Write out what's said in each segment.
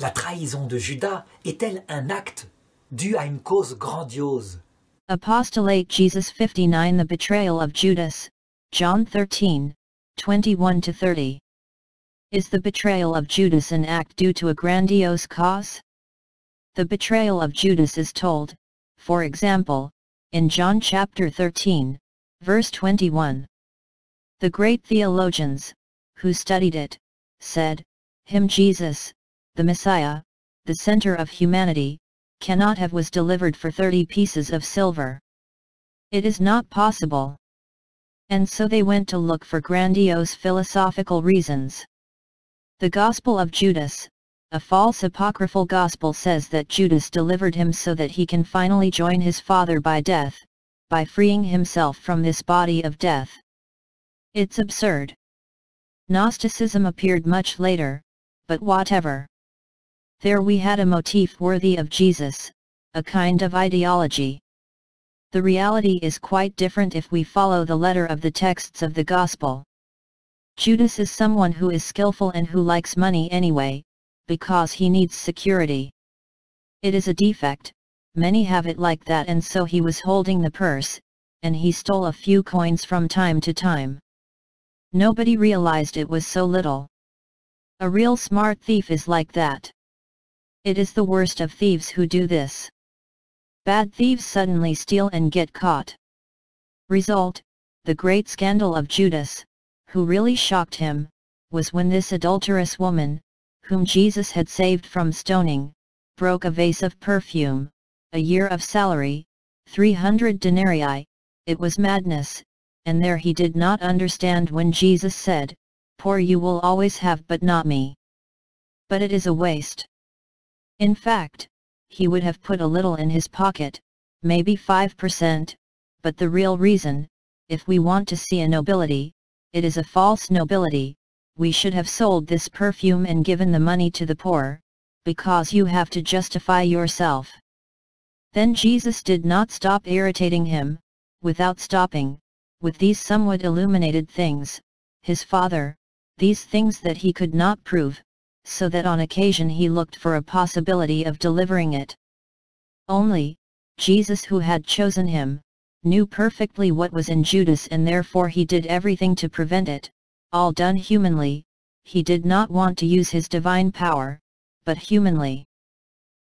La trahison de Judas est-elle un acte dû à une cause grandiose? Apostolate Jesus 59. The betrayal of Judas, John 13, 21-30. Is the betrayal of Judas an act due to a grandiose cause? The betrayal of Judas is told, for example, in John chapter 13, verse 21. The great theologians, who studied it, said, Him Jesus, the Messiah, the center of humanity, cannot have was delivered for 30 pieces of silver. It is not possible. And so they went to look for grandiose philosophical reasons. The Gospel of Judas, a false apocryphal gospel, says that Judas delivered him so that he can finally join his Father by death, by freeing himself from this body of death. It's absurd. Gnosticism appeared much later, but whatever. There we had a motif worthy of Jesus, a kind of ideology. The reality is quite different if we follow the letter of the texts of the Gospel. Judas is someone who is skillful and who likes money anyway, because he needs security. It is a defect, many have it like that, and so he was holding the purse, and he stole a few coins from time to time. Nobody realized it was so little. A real smart thief is like that. It is the worst of thieves who do this. Bad thieves suddenly steal and get caught. Result, the great scandal of Judas, who really shocked him, was when this adulterous woman, whom Jesus had saved from stoning, broke a vase of perfume, a year of salary, 300 denarii, it was madness, and there he did not understand when Jesus said, Poor you will always have but not me. But it is a waste. In fact, he would have put a little in his pocket, maybe 5%, but the real reason, if we want to see a nobility, it is a false nobility, we should have sold this perfume and given the money to the poor, because you have to justify yourself. Then Jesus did not stop irritating him, without stopping, with these somewhat illuminated things, his Father, these things that he could not prove, so that on occasion he looked for a possibility of delivering it. Only, Jesus, who had chosen him, knew perfectly what was in Judas, and therefore he did everything to prevent it, all done humanly. He did not want to use his divine power, but humanly.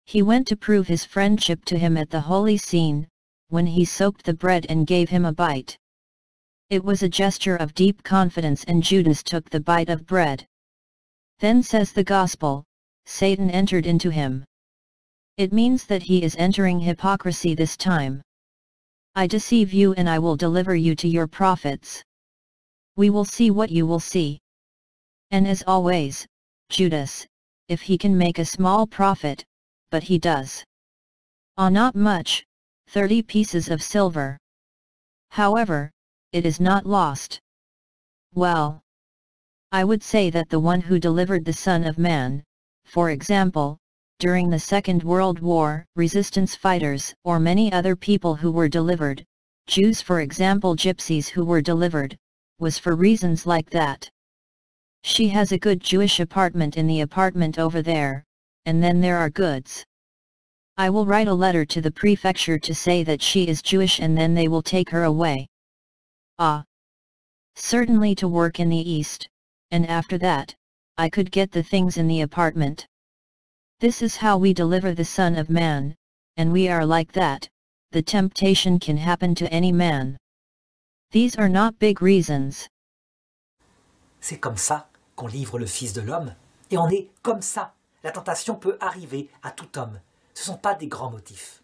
He went to prove his friendship to him at the holy scene, when he soaked the bread and gave him a bite. It was a gesture of deep confidence, and Judas took the bite of bread. Then says the Gospel, Satan entered into him. It means that he is entering hypocrisy this time. I deceive you and I will deliver you to your prophets. We will see what you will see. And as always, Judas, if he can make a small profit, but he does. Not much, 30 pieces of silver. However, it is not lost. Well, I would say that the one who delivered the Son of Man, for example, during the Second World War, resistance fighters, or many other people who were delivered, Jews for example, gypsies who were delivered, was for reasons like that. She has a good Jewish apartment in the apartment over there, and then there are goods. I will write a letter to the prefecture to say that she is Jewish, and then they will take her away. Certainly to work in the East, and after that, I could get the things in the apartment. This is how we deliver the Son of Man, and we are like that. The temptation can happen to any man. These are not big reasons. C'est comme ça qu'on livre le Fils de l'homme, et on est comme ça. La tentation peut arriver à tout homme. Ce ne sont pas des grands motifs.